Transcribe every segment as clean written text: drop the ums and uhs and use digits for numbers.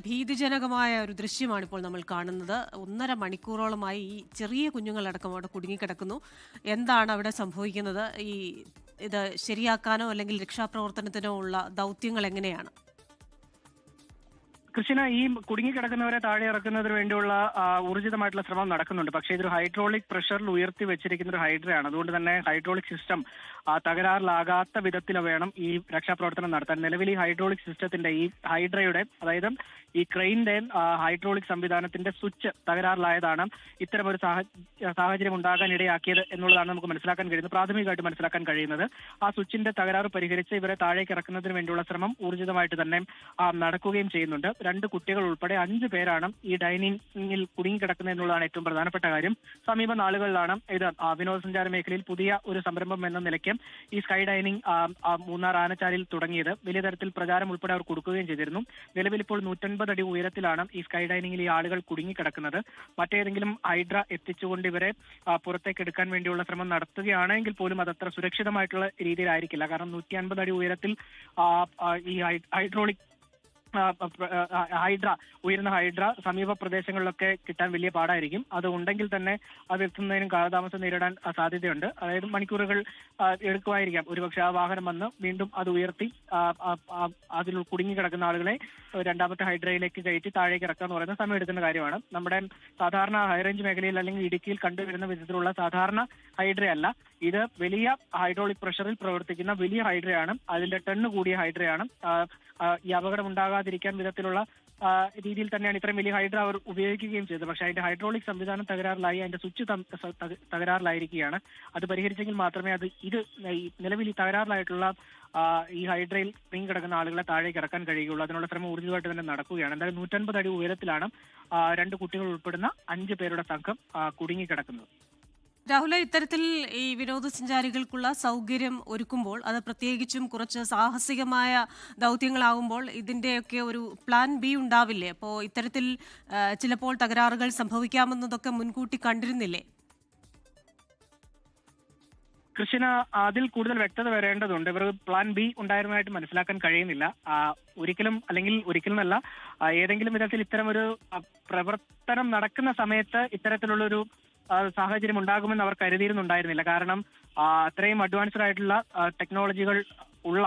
ഭീതിജനകമായ ഒരു ദൃശ്യമാണ് ഇപ്പോൾ നമ്മൾ കാണുന്നത്. 1.5 മണിക്കൂറോളമായി ഈ ചെറിയ കുഞ്ഞുങ്ങളടക്കം അവിടെ കുടുങ്ങിക്കിടക്കുന്നു. എന്താണ് അവിടെ സംഭവിക്കുന്നത്? ഇത് ശരിയാക്കാനോ അല്ലെങ്കിൽ രക്ഷാപ്രവർത്തനത്തിനോ ഉള്ള ദൗത്യങ്ങൾ എങ്ങനെയാണ്? കൃഷ്ണ, ഈ കുടുങ്ങിക്കിടക്കുന്നവരെ താഴെ ഇറക്കുന്നതിന് വേണ്ടിയുള്ള ഊർജിതമായിട്ടുള്ള ശ്രമം നടക്കുന്നുണ്ട്. പക്ഷേ ഇതൊരു ഹൈഡ്രോളിക് പ്രഷറിൽ ഉയർത്തി വെച്ചിരിക്കുന്ന ഒരു ഹൈഡ്രയാണ്. അതുകൊണ്ട് തന്നെ ഹൈഡ്രോളിക് സിസ്റ്റം തകരാറിലാകാത്ത വിധത്തിൽ വേണം ഈ രക്ഷാപ്രവർത്തനം നടത്താൻ. നിലവിൽ ഈ ഹൈഡ്രോളിക് സിസ്റ്റത്തിന്റെ, ഈ ഹൈഡ്രയുടെ, അതായത് ഈ ക്രെയിനിന്റെ ഹൈഡ്രോളിക് സംവിധാനത്തിന്റെ സ്വിച്ച് തകരാറിലായതാണ് ഇത്തരമൊരു സാഹചര്യം ഉണ്ടാകാൻ ഇടയാക്കിയത് എന്നുള്ളതാണ് നമുക്ക് മനസ്സിലാക്കാൻ കഴിയുന്നത്, പ്രാഥമികമായിട്ട് മനസ്സിലാക്കാൻ കഴിയുന്നത്. ആ സ്വിച്ചിന്റെ തകരാറ് പരിഹരിച്ച് ഇവരെ താഴേക്ക് ഇറക്കുന്നതിന് വേണ്ടിയുള്ള ശ്രമം ഊർജിതമായിട്ട് തന്നെ നടക്കുകയും ചെയ്യുന്നുണ്ട്. 2 കുട്ടികൾ ഉൾപ്പെടെ 5 പേരാണ് ഈ ഡൈനിങ്ങിൽ കുടുങ്ങിക്കിടക്കുന്നത് എന്നുള്ളതാണ് ഏറ്റവും പ്രധാനപ്പെട്ട കാര്യം. സമീപ നാളുകളിലാണ് ഇത് വിനോദസഞ്ചാര മേഖലയിൽ പുതിയ ഒരു സംരംഭം എന്ന നിലയ്ക്ക് ഈ സ്കൈ ഡൈനിങ് മൂന്നാർ ആനച്ചാലിൽ തുടങ്ങിയത്. വലിയ തരത്തിൽ പ്രചാരം ഉൾപ്പെടെ അവർ കൊടുക്കുകയും ചെയ്തിരുന്നു. നിലവിൽ ഇപ്പോൾ 150 അടി ഉയരത്തിലാണ് ഈ സ്കൈ ഡൈനിങ്ങിൽ ഈ ആളുകൾ കുടുങ്ങിക്കിടക്കുന്നത്. മറ്റേതെങ്കിലും ഹൈഡ്ര എത്തിച്ചുകൊണ്ട് ഇവരെ പുറത്തേക്ക് എടുക്കാൻ വേണ്ടിയുള്ള ശ്രമം നടത്തുകയാണെങ്കിൽ പോലും അതത്ര സുരക്ഷിതമായിട്ടുള്ള രീതിയിലായിരിക്കില്ല. കാരണം 150 അടി ഉയരത്തിൽ ഈ ഹൈഡ്രോളിക് ഉയർന്ന ഹൈഡ്ര സമീപ പ്രദേശങ്ങളിലൊക്കെ കിട്ടാൻ വലിയ പാടായിരിക്കും. അത് ഉണ്ടെങ്കിൽ തന്നെ അത് എത്തുന്നതിനും കാലതാമസം നേരിടാൻ സാധ്യതയുണ്ട്. അതായത് മണിക്കൂറുകൾ എടുക്കുമായിരിക്കാം. ഒരുപക്ഷെ ആ വാഹനം വന്ന് വീണ്ടും അത് ഉയർത്തി അതിൽ കുടുങ്ങിക്കിടക്കുന്ന ആളുകളെ രണ്ടാമത്തെ ഹൈഡ്രയിലേക്ക് കയറ്റി താഴേക്ക് ഇറക്കുക എന്ന് പറയുന്ന സമയം എടുക്കുന്ന കാര്യമാണ്. നമ്മുടെ സാധാരണ ഹൈറേഞ്ച് മേഖലയിൽ അല്ലെങ്കിൽ ഇടുക്കിയിൽ കണ്ടുവരുന്ന വിധത്തിലുള്ള സാധാരണ ഹൈഡ്രയല്ല ഇത്. വലിയ ഹൈഡ്രോളിക് പ്രഷറിൽ പ്രവർത്തിക്കുന്ന വലിയ ഹൈഡ്രയാണ്. അതിന്റെ ടണ്ണ് കൂടിയ ഹൈഡ്രയാണ്. ഈ അപകടം ഉണ്ടാകാതിരിക്കാൻ വിധത്തിലുള്ള രീതിയിൽ തന്നെയാണ് ഇത്രയും വലിയ ഹൈഡ്ര അവർ ഉപയോഗിക്കുകയും ചെയ്തത്. പക്ഷേ അതിന്റെ ഹൈഡ്രോളിക് സംവിധാനം തകരാറിലായി, അതിന്റെ സ്വിച്ച് തകരാറിലായിരിക്കുകയാണ്. അത് പരിഹരിച്ചെങ്കിൽ മാത്രമേ നിലവിൽ ഈ തകരാറിലായിട്ടുള്ള ഈ ഹൈഡ്രയിൽ കിടക്കുന്ന ആളുകളെ താഴേക്ക് ഇറക്കാൻ കഴിയുകയുള്ളൂ. അതിനുള്ള ശ്രമം ഊർജിതമായിട്ട് തന്നെ നടക്കുകയാണ്. എന്തായാലും 150 അടി ഉയരത്തിലാണ് 2 കുട്ടികൾ ഉൾപ്പെടുന്ന 5 പേരുടെ സംഘം കുടുങ്ങിക്കിടക്കുന്നത്. രാഹുല, ഇത്തരത്തിൽ ഈ വിനോദസഞ്ചാരികൾക്കുള്ള സൗകര്യം ഒരുക്കുമ്പോൾ അത് പ്രത്യേകിച്ചും കുറച്ച് സാഹസികമായ ദൗത്യങ്ങളാകുമ്പോൾ ഇതിൻ്റെയൊക്കെ ഒരു പ്ലാൻ ബി ഉണ്ടാവില്ലേ? അപ്പോൾ ഇത്തരത്തിൽ ചിലപ്പോൾ തകരാറുകൾ സംഭവിക്കാമെന്നതൊക്കെ മുൻകൂട്ടി കണ്ടിരുന്നില്ലേ? കൃഷ്ണ, അതിൽ കൂടുതൽ വ്യക്തത വരേണ്ടതുണ്ട്. ഇവർ പ്ലാൻ ബി ഉണ്ടായിരുന്നതായിട്ട് മനസ്സിലാക്കാൻ കഴിയുന്നില്ല. ഒരിക്കലുമല്ല, ഏതെങ്കിലും വിധത്തിൽ ഇത്തരമൊരു പ്രവർത്തനം നടക്കുന്ന സമയത്ത് ഇത്തരത്തിലുള്ളൊരു സാഹചര്യം ഉണ്ടാകുമെന്ന് അവർ കരുതിയിരുന്നുണ്ടായിരുന്നില്ല. കാരണം അത്രയും അഡ്വാൻസ്ഡ് ആയിട്ടുള്ള ടെക്നോളജികൾ ഉള്ള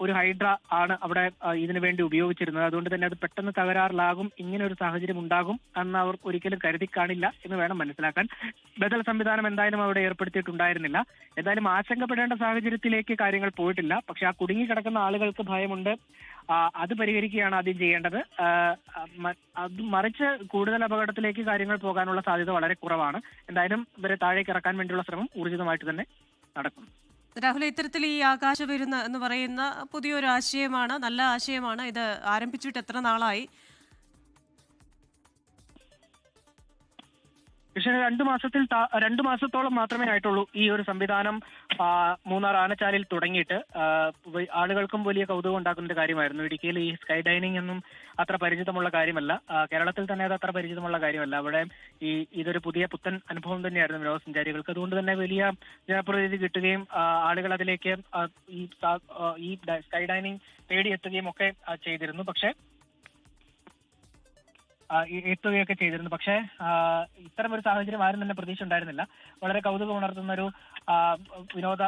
ഒരു ഹൈഡ്ര ആണ് അവിടെ ഇതിനു വേണ്ടി ഉപയോഗിച്ചിരുന്നത്. അതുകൊണ്ട് തന്നെ അത് പെട്ടെന്ന് തകരാറിലാകും, ഇങ്ങനെ ഒരു സാഹചര്യം ഉണ്ടാകും എന്ന് അവർ ഒരിക്കലും കരുതി കാണില്ല എന്ന് വേണം മനസ്സിലാക്കാൻ. ബദൽ സംവിധാനം എന്തായാലും അവിടെ ഏർപ്പെടുത്തിയിട്ടുണ്ടായിരുന്നില്ല. എന്തായാലും ആശങ്കപ്പെടേണ്ട സാഹചര്യത്തിലേക്ക് കാര്യങ്ങൾ പോയിട്ടില്ല. പക്ഷെ ആ കുടുങ്ങിക്കിടക്കുന്ന ആളുകൾക്ക് ഭയമുണ്ട്. അത് പരിഹരിക്കുകയാണ് ആദ്യം ചെയ്യേണ്ടത്. അത് മറിച്ച് കൂടുതൽ അപകടത്തിലേക്ക് കാര്യങ്ങൾ പോകാനുള്ള സാധ്യത വളരെ കുറവാണ്. എന്തായാലും ഇവരെ താഴേക്ക് ഇറക്കാൻ വേണ്ടിയുള്ള ശ്രമം ഊർജിതമായിട്ട് തന്നെ നടക്കും. രാഹുൽ, ഇത്തരത്തിൽ ഈ ആകാശവിരുന്ന് എന്ന് പറയുന്ന പുതിയൊരു ആശയമാണ്, നല്ല ആശയമാണ്. ഇത് ആരംഭിച്ചിട്ട് എത്ര നാളായി? പക്ഷേ 2 മാസത്തോളം മാത്രമേ ആയിട്ടുള്ളൂ ഈ ഒരു സംവിധാനം മൂന്നാർ ആനച്ചാലിൽ തുടങ്ങിയിട്ട്. ആളുകൾക്കും വലിയ കൗതുകം ഉണ്ടാക്കുന്ന ഒരു കാര്യമായിരുന്നു. ഇടുക്കിയിൽ ഈ സ്കൈ ഡൈനിങ് എന്നും അത്ര പരിചിതമുള്ള കാര്യമല്ല. കേരളത്തിൽ തന്നെ അത് അത്ര പരിചിതമുള്ള കാര്യമല്ല. അവിടെ ഇതൊരു പുത്തൻ അനുഭവം തന്നെയായിരുന്നു വിനോദസഞ്ചാരികൾക്ക്. അതുകൊണ്ട് തന്നെ വലിയ ജനപ്രതിനിധി കിട്ടുകയും ആളുകൾ അതിലേക്ക് ഈ സ്കൈ ഡൈനിങ് തേടിയെത്തുകയും ഒക്കെ ചെയ്തിരുന്നു. പക്ഷേ എത്തുകയൊക്കെ ചെയ്തിരുന്നു. പക്ഷേ ഇത്തരം ഒരു സാഹചര്യം ആരും തന്നെ പ്രതീക്ഷ ഉണ്ടായിരുന്നില്ല. വളരെ കൗതുകം ഉണർത്തുന്ന ഒരു വിനോദ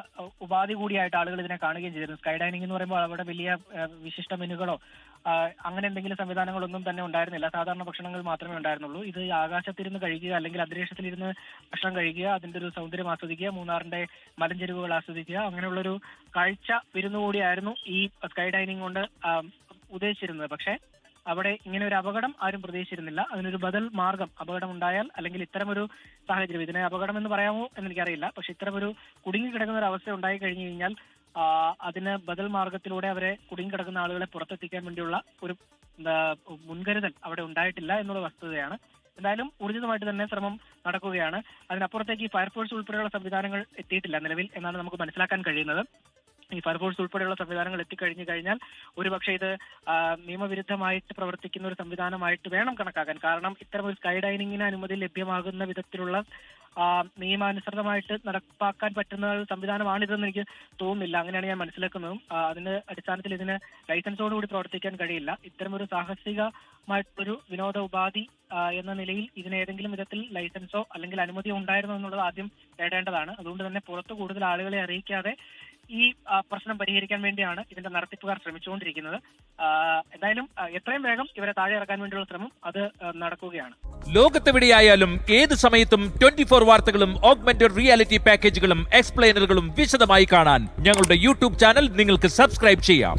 ഉപാധി കൂടിയായിട്ട് ആളുകൾ ഇതിനെ കാണുകയും ചെയ്തിരുന്നു. സ്കൈ ഡൈനിങ് എന്ന് പറയുമ്പോൾ അവിടെ വലിയ വിശിഷ്ട മെനുകളോ അങ്ങനെ എന്തെങ്കിലും സംവിധാനങ്ങളൊന്നും തന്നെ ഉണ്ടായിരുന്നില്ല. സാധാരണ ഭക്ഷണങ്ങൾ മാത്രമേ ഉണ്ടായിരുന്നുള്ളൂ. ഇത് ആകാശത്തിരുന്ന് കഴിക്കുക അല്ലെങ്കിൽ അന്തരീക്ഷത്തിലിരുന്ന് ഭക്ഷണം കഴിക്കുക, അതിന്റെ ഒരു സൗന്ദര്യം ആസ്വദിക്കുക, മൂന്നാറിന്റെ മലഞ്ചെരുവുകൾ ആസ്വദിക്കുക, അങ്ങനെയുള്ളൊരു കാഴ്ച വിരുന്നുകൂടിയായിരുന്നു ഈ സ്കൈ ഡൈനിങ് കൊണ്ട് ഉദ്ദേശിച്ചിരുന്നത്. പക്ഷേ അവിടെ ഇങ്ങനെ ഒരു അപകടം ആരും പ്രതീക്ഷിച്ചിരുന്നില്ല. അതിനൊരു ബദൽ മാർഗം, അപകടം ഉണ്ടായാൽ അല്ലെങ്കിൽ ഇത്തരമൊരു സാഹചര്യം, ഇതിനെ അപകടം എന്ന് പറയാമോ എന്ന് എനിക്കറിയില്ല, പക്ഷെ ഇത്തരമൊരു കുടുങ്ങിക്കിടക്കുന്ന ഒരു അവസ്ഥ ഉണ്ടായി കഴിഞ്ഞു കഴിഞ്ഞാൽ അതിന് ബദൽ മാർഗത്തിലൂടെ അവരെ കുടുങ്ങിക്കിടക്കുന്ന ആളുകളെ പുറത്തെത്തിക്കാൻ വേണ്ടിയുള്ള ഒരു മുൻകരുതൽ അവിടെ ഉണ്ടായിട്ടില്ല എന്നുള്ള വസ്തുതയാണ്. എന്തായാലും ഊർജിതമായിട്ട് തന്നെ ശ്രമം നടക്കുകയാണ്. അതിനപ്പുറത്തേക്ക് ഫയർഫോഴ്സ് ഉൾപ്പെടെയുള്ള സംവിധാനങ്ങൾ എത്തിയിട്ടില്ല നിലവിൽ എന്നാണ് നമുക്ക് മനസ്സിലാക്കാൻ കഴിയുന്നത്. ഈ ഫയർഫോഴ്സ് ഉൾപ്പെടെയുള്ള സംവിധാനങ്ങൾ എത്തിക്കഴിഞ്ഞു കഴിഞ്ഞാൽ ഒരുപക്ഷെ ഇത് നിയമവിരുദ്ധമായിട്ട് പ്രവർത്തിക്കുന്ന ഒരു സംവിധാനമായിട്ട് വേണം കണക്കാക്കാൻ. കാരണം ഇത്തരം ഒരു സ്കൈ ഡൈനിങ്ങിന് അനുമതി ലഭ്യമാകുന്ന വിധത്തിലുള്ള നിയമാനുസൃതമായിട്ട് നടപ്പാക്കാൻ പറ്റുന്ന ഒരു സംവിധാനമാണിതെന്ന് എനിക്ക് തോന്നുന്നില്ല. അങ്ങനെയാണ് ഞാൻ മനസ്സിലാക്കുന്നതും. അതിന്റെ അടിസ്ഥാനത്തിൽ ഇതിന് ലൈസൻസോടുകൂടി പ്രവർത്തിക്കാൻ കഴിയില്ല. ഇത്തരമൊരു സാഹസികമായിട്ടൊരു വിനോദ ഉപാധി എന്ന നിലയിൽ ഇതിന് ഏതെങ്കിലും വിധത്തിൽ ലൈസൻസോ അല്ലെങ്കിൽ അനുമതിയോ ഉണ്ടായിരുന്നോ എന്നുള്ളത് ആദ്യം തേടേണ്ടതാണ്. അതുകൊണ്ട് തന്നെ പുറത്ത് കൂടുതൽ ആളുകളെ അറിയിക്കാതെ ഈ പ്രശ്നം പരിഹരിക്കാൻ വേണ്ടിയാണ് ഇതിന്റെ നടത്തിപ്പുകാർ ശ്രമിച്ചുകൊണ്ടിരിക്കുന്നത്. എന്തായാലും എത്രയും വേഗം ഇവരെ താഴെ ഇറക്കാൻ വേണ്ടിയുള്ള ശ്രമം അത് നടക്കുകയാണ്. ലോകത്തെവിടെയായാലും ഏത് സമയത്തും 24 വാർത്തകളും ഓഗ്മെന്റഡ് റിയാലിറ്റി പാക്കേജുകളും എക്സ്പ്ലെയിനറുകളും വിശദമായി കാണാൻ ഞങ്ങളുടെ യൂട്യൂബ് ചാനൽ നിങ്ങൾക്ക് സബ്സ്ക്രൈബ് ചെയ്യാം.